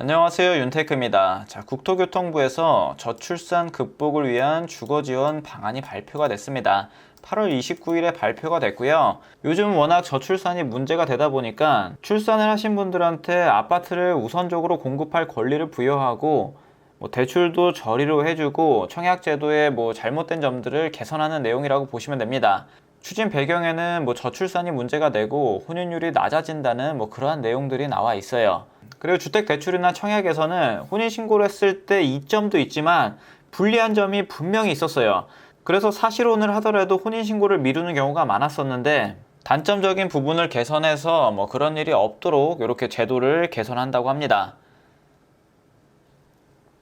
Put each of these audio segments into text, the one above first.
안녕하세요, 윤테크입니다. 자, 국토교통부에서 저출산 극복을 위한 주거지원 방안이 발표가 됐습니다. 8월 29일에 발표가 됐고요. 요즘 워낙 저출산이 문제가 되다 보니까 출산을 하신 분들한테 아파트를 우선적으로 공급할 권리를 부여하고 대출도 저리로 해주고 청약제도의 잘못된 점들을 개선하는 내용이라고 보시면 됩니다. 추진 배경에는 저출산이 문제가 되고 혼인율이 낮아진다는 그러한 내용들이 나와 있어요. 그리고 주택대출이나 청약에서는 혼인신고를 했을 때 이점도 있지만 불리한 점이 분명히 있었어요. 그래서 사실혼을 하더라도 혼인신고를 미루는 경우가 많았었는데 단점적인 부분을 개선해서 그런 일이 없도록 이렇게 제도를 개선한다고 합니다.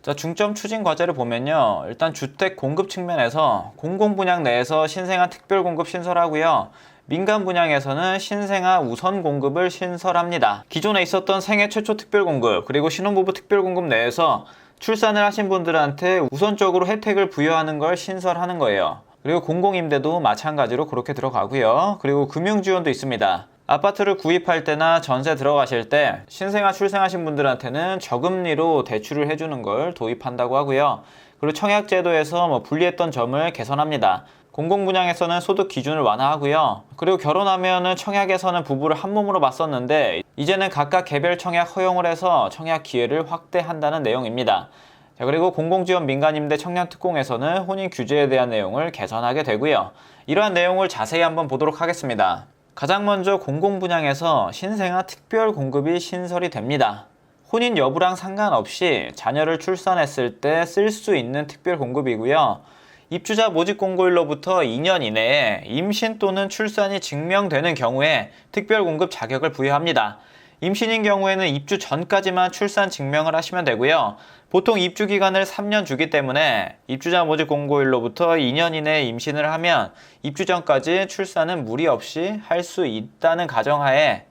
자, 중점 추진 과제를 보면요. 일단 주택 공급 측면에서 공공분양 내에서 신생아 특별공급 신설하고요. 민간 분양에서는 신생아 우선 공급을 신설합니다. 기존에 있었던 생애 최초 특별공급 그리고 신혼부부 특별공급 내에서 출산을 하신 분들한테 우선적으로 혜택을 부여하는 걸 신설하는 거예요. 그리고 공공임대도 마찬가지로 그렇게 들어가고요. 그리고 금융지원도 있습니다. 아파트를 구입할 때나 전세 들어가실 때 신생아 출생하신 분들한테는 저금리로 대출을 해주는 걸 도입한다고 하고요. 그리고 청약제도에서 불리했던 점을 개선합니다. 공공분양에서는 소득 기준을 완화하고요. 그리고 결혼하면은 청약에서는 부부를 한 몸으로 맞섰는데 이제는 각각 개별 청약 허용을 해서 청약 기회를 확대한다는 내용입니다. 자, 그리고 공공지원 민간임대 청년특공에서는 혼인 규제에 대한 내용을 개선하게 되고요. 이러한 내용을 자세히 한번 보도록 하겠습니다. 가장 먼저 공공분양에서 신생아 특별공급이 신설이 됩니다. 혼인 여부랑 상관없이 자녀를 출산했을 때 쓸 수 있는 특별공급이고요. 입주자 모집 공고일로부터 2년 이내에 임신 또는 출산이 증명되는 경우에 특별공급 자격을 부여합니다. 임신인 경우에는 입주 전까지만 출산 증명을 하시면 되고요. 보통 입주 기간을 3년 주기 때문에 입주자 모집 공고일로부터 2년 이내에 임신을 하면 입주 전까지 출산은 무리 없이 할 수 있다는 가정하에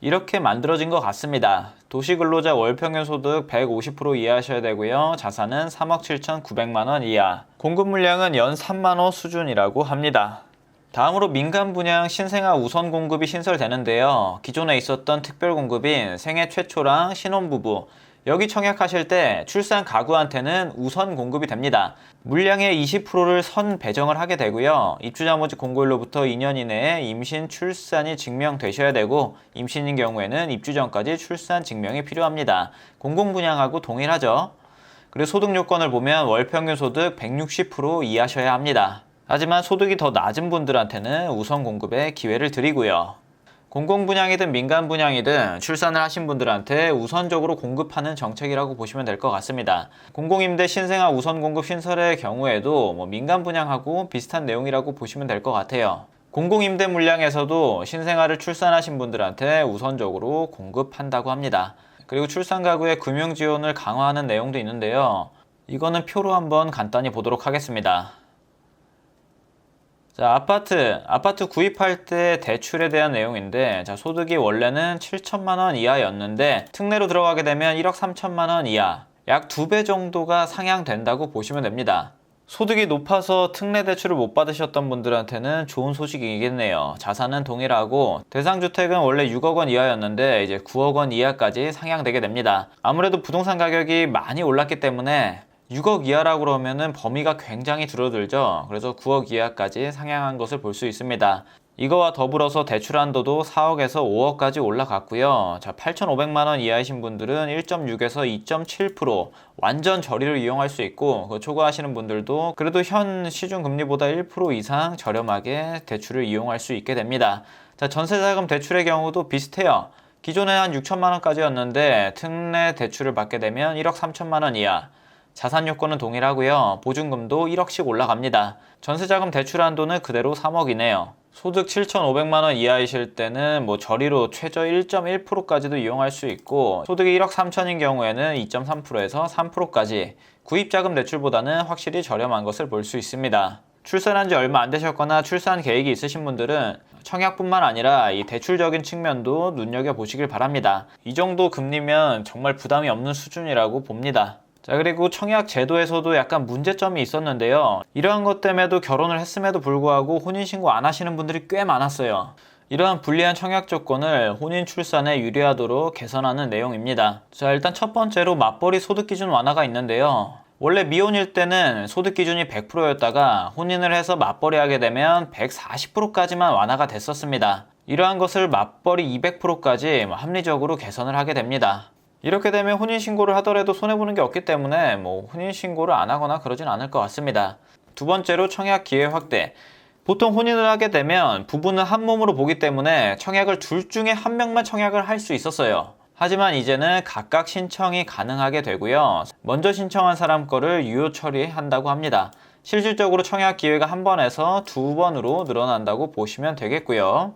이렇게 만들어진 것 같습니다. 도시근로자 월평균 소득 150% 이하셔야 되고요. 자산은 3억 7,900만 원 이하. 공급 물량은 연 3만 호 수준이라고 합니다. 다음으로 민간 분양 신생아 우선 공급이 신설되는데요. 기존에 있었던 특별 공급인 생애 최초랑 신혼부부 여기 청약하실 때 출산 가구한테는 우선 공급이 됩니다. 물량의 20%를 선 배정을 하게 되고요. 입주자 모집 공고일로부터 2년 이내에 임신, 출산이 증명되셔야 되고 임신인 경우에는 입주 전까지 출산 증명이 필요합니다. 공공분양하고 동일하죠. 그리고 소득 요건을 보면 월평균 소득 160% 이하셔야 합니다. 하지만 소득이 더 낮은 분들한테는 우선 공급의 기회를 드리고요. 공공분양이든 민간분양이든 출산을 하신 분들한테 우선적으로 공급하는 정책이라고 보시면 될 것 같습니다. 공공임대 신생아 우선 공급 신설의 경우에도 민간분양하고 비슷한 내용이라고 보시면 될 것 같아요. 공공임대 물량에서도 신생아를 출산하신 분들한테 우선적으로 공급한다고 합니다. 그리고 출산 가구의 금융 지원을 강화하는 내용도 있는데요. 이거는 표로 한번 간단히 보도록 하겠습니다. 자, 아파트 구입할 때 대출에 대한 내용인데, 자, 소득이 원래는 7천만 원 이하였는데 특례로 들어가게 되면 1억 3천만 원 이하, 약 2배 정도가 상향된다고 보시면 됩니다. 소득이 높아서 특례 대출을 못 받으셨던 분들한테는 좋은 소식이겠네요. 자산은 동일하고 대상주택은 원래 6억 원 이하였는데 이제 9억 원 이하까지 상향되게 됩니다. 아무래도 부동산 가격이 많이 올랐기 때문에 6억 이하라고 그러면은 범위가 굉장히 줄어들죠. 그래서 9억 이하까지 상향한 것을 볼 수 있습니다. 이거와 더불어서 대출 한도도 4억에서 5억까지 올라갔고요. 자, 8,500만 원 이하이신 분들은 1.6에서 2.7% 완전 저리를 이용할 수 있고 초과하시는 분들도 그래도 현 시중 금리보다 1% 이상 저렴하게 대출을 이용할 수 있게 됩니다. 자, 전세자금 대출의 경우도 비슷해요. 기존에 한 6천만 원까지였는데 특례 대출을 받게 되면 1억 3천만 원 이하. 자산 요건은 동일하고요. 보증금도 1억씩 올라갑니다. 전세자금 대출 한도는 그대로 3억이네요. 소득 7,500만 원 이하이실 때는 저리로 최저 1.1%까지도 이용할 수 있고 소득이 1억 3천인 경우에는 2.3%에서 3%까지 구입자금 대출보다는 확실히 저렴한 것을 볼 수 있습니다. 출산한 지 얼마 안 되셨거나 출산 계획이 있으신 분들은 청약뿐만 아니라 이 대출적인 측면도 눈여겨보시길 바랍니다. 이 정도 금리면 정말 부담이 없는 수준이라고 봅니다. 자, 그리고 청약 제도에서도 약간 문제점이 있었는데요. 이러한 것 때문에도 결혼을 했음에도 불구하고 혼인신고 안 하시는 분들이 꽤 많았어요. 이러한 불리한 청약 조건을 혼인 출산에 유리하도록 개선하는 내용입니다. 자, 일단 첫 번째로 맞벌이 소득 기준 완화가 있는데요. 원래 미혼일 때는 소득 기준이 100%였다가 혼인을 해서 맞벌이 하게 되면 140%까지만 완화가 됐었습니다. 이러한 것을 맞벌이 200%까지 합리적으로 개선을 하게 됩니다. 이렇게 되면 혼인신고를 하더라도 손해보는 게 없기 때문에 혼인신고를 안 하거나 그러진 않을 것 같습니다. 두 번째로 청약 기회 확대. 보통 혼인을 하게 되면 부부는 한 몸으로 보기 때문에 청약을 둘 중에 한 명만 청약을 할 수 있었어요. 하지만 이제는 각각 신청이 가능하게 되고요. 먼저 신청한 사람 거를 유효 처리한다고 합니다. 실질적으로 청약 기회가 한 번에서 두 번으로 늘어난다고 보시면 되겠고요.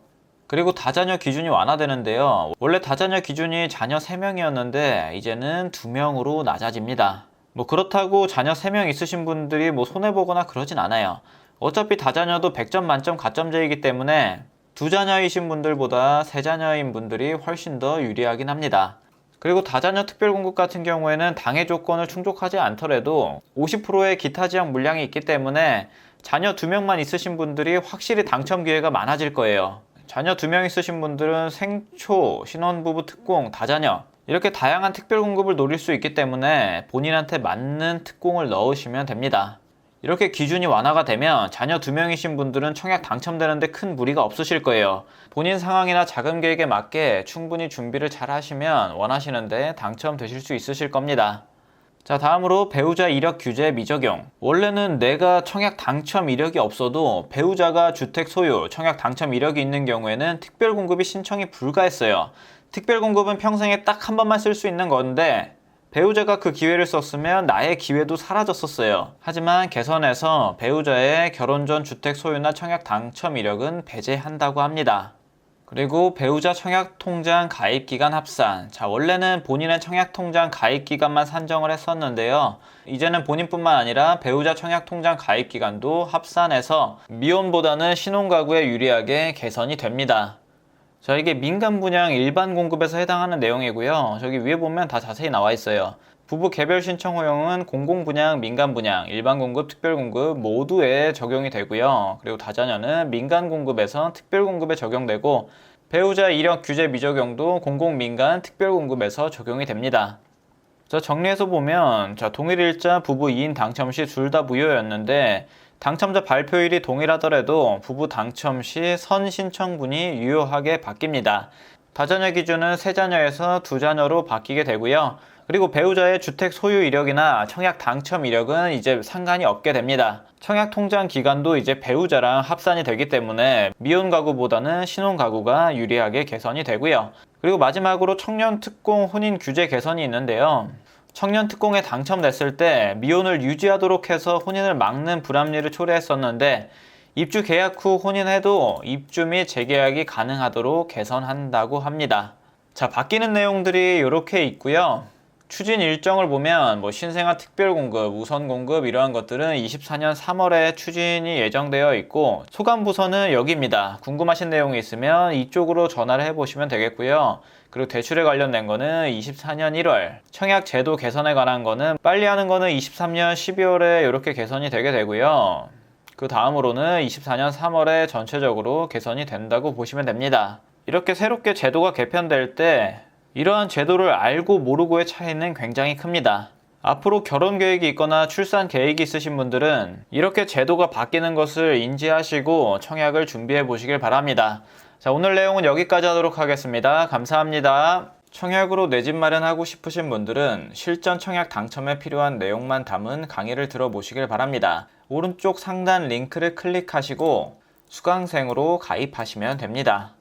그리고 다자녀 기준이 완화되는데요. 원래 다자녀 기준이 자녀 3명이었는데 이제는 2명으로 낮아집니다. 그렇다고 자녀 3명 있으신 분들이 손해보거나 그러진 않아요. 어차피 다자녀도 100점 만점 가점제이기 때문에 두 자녀이신 분들보다 세 자녀인 분들이 훨씬 더 유리하긴 합니다. 그리고 다자녀 특별공급 같은 경우에는 당해 조건을 충족하지 않더라도 50%의 기타 지역 물량이 있기 때문에 자녀 2명만 있으신 분들이 확실히 당첨 기회가 많아질 거예요. 자녀 2명 있으신 분들은 생초, 신혼부부 특공, 다자녀 이렇게 다양한 특별공급을 노릴 수 있기 때문에 본인한테 맞는 특공을 넣으시면 됩니다. 이렇게 기준이 완화가 되면 자녀 2명이신 분들은 청약 당첨되는데 큰 무리가 없으실 거예요. 본인 상황이나 자금 계획에 맞게 충분히 준비를 잘 하시면 원하시는데 당첨되실 수 있으실 겁니다. 자, 다음으로 배우자 이력 규제 미적용. 원래는 내가 청약 당첨 이력이 없어도 배우자가 주택 소유, 청약 당첨 이력이 있는 경우에는 특별공급이 신청이 불가했어요. 특별공급은 평생에 딱 한 번만 쓸 수 있는 건데 배우자가 그 기회를 썼으면 나의 기회도 사라졌었어요. 하지만 개선해서 배우자의 결혼 전 주택 소유나 청약 당첨 이력은 배제한다고 합니다. 그리고 배우자 청약통장 가입기간 합산. 자, 원래는 본인의 청약통장 가입기간만 산정을 했었는데요. 이제는 본인뿐만 아니라 배우자 청약통장 가입기간도 합산해서 미혼보다는 신혼가구에 유리하게 개선이 됩니다. 자, 이게 민간 분양 일반 공급에서 해당하는 내용이고요. 저기 위에 보면 다 자세히 나와 있어요. 부부 개별 신청 허용은 공공 분양, 민간 분양, 일반 공급, 특별 공급 모두에 적용이 되고요. 그리고 다자녀는 민간 공급에서 특별 공급에 적용되고 배우자 이력 규제 미적용도 공공, 민간, 특별 공급에서 적용이 됩니다. 자, 정리해서 보면 동일일자 부부 2인 당첨 시 둘 다 무효였는데 당첨자 발표일이 동일하더라도 부부 당첨 시 선신청분이 유효하게 바뀝니다. 다자녀 기준은 세 자녀에서 두 자녀로 바뀌게 되고요. 그리고 배우자의 주택 소유 이력이나 청약 당첨 이력은 이제 상관이 없게 됩니다. 청약 통장 기간도 이제 배우자랑 합산이 되기 때문에 미혼 가구보다는 신혼 가구가 유리하게 개선이 되고요. 그리고 마지막으로 청년 특공 혼인 규제 개선이 있는데요. 청년 특공에 당첨됐을 때 미혼을 유지하도록 해서 혼인을 막는 불합리를 초래했었는데 입주 계약 후 혼인해도 입주 및 재계약이 가능하도록 개선한다고 합니다. 자, 바뀌는 내용들이 이렇게 있고요. 추진 일정을 보면 신생아 특별공급, 우선공급 이러한 것들은 24년 3월에 추진이 예정되어 있고 소감부서는 여기입니다. 궁금하신 내용이 있으면 이쪽으로 전화를 해보시면 되겠고요. 그리고 대출에 관련된 거는 24년 1월, 청약 제도 개선에 관한 거는 빨리 하는 거는 23년 12월에 이렇게 개선이 되게 되고요. 그 다음으로는 24년 3월에 전체적으로 개선이 된다고 보시면 됩니다. 이렇게 새롭게 제도가 개편될 때 이러한 제도를 알고 모르고의 차이는 굉장히 큽니다. 앞으로 결혼 계획이 있거나 출산 계획이 있으신 분들은 이렇게 제도가 바뀌는 것을 인지하시고 청약을 준비해 보시길 바랍니다. 자, 오늘 내용은 여기까지 하도록 하겠습니다. 감사합니다. 청약으로 내 집 마련하고 싶으신 분들은 실전 청약 당첨에 필요한 내용만 담은 강의를 들어보시길 바랍니다. 오른쪽 상단 링크를 클릭하시고 수강생으로 가입하시면 됩니다.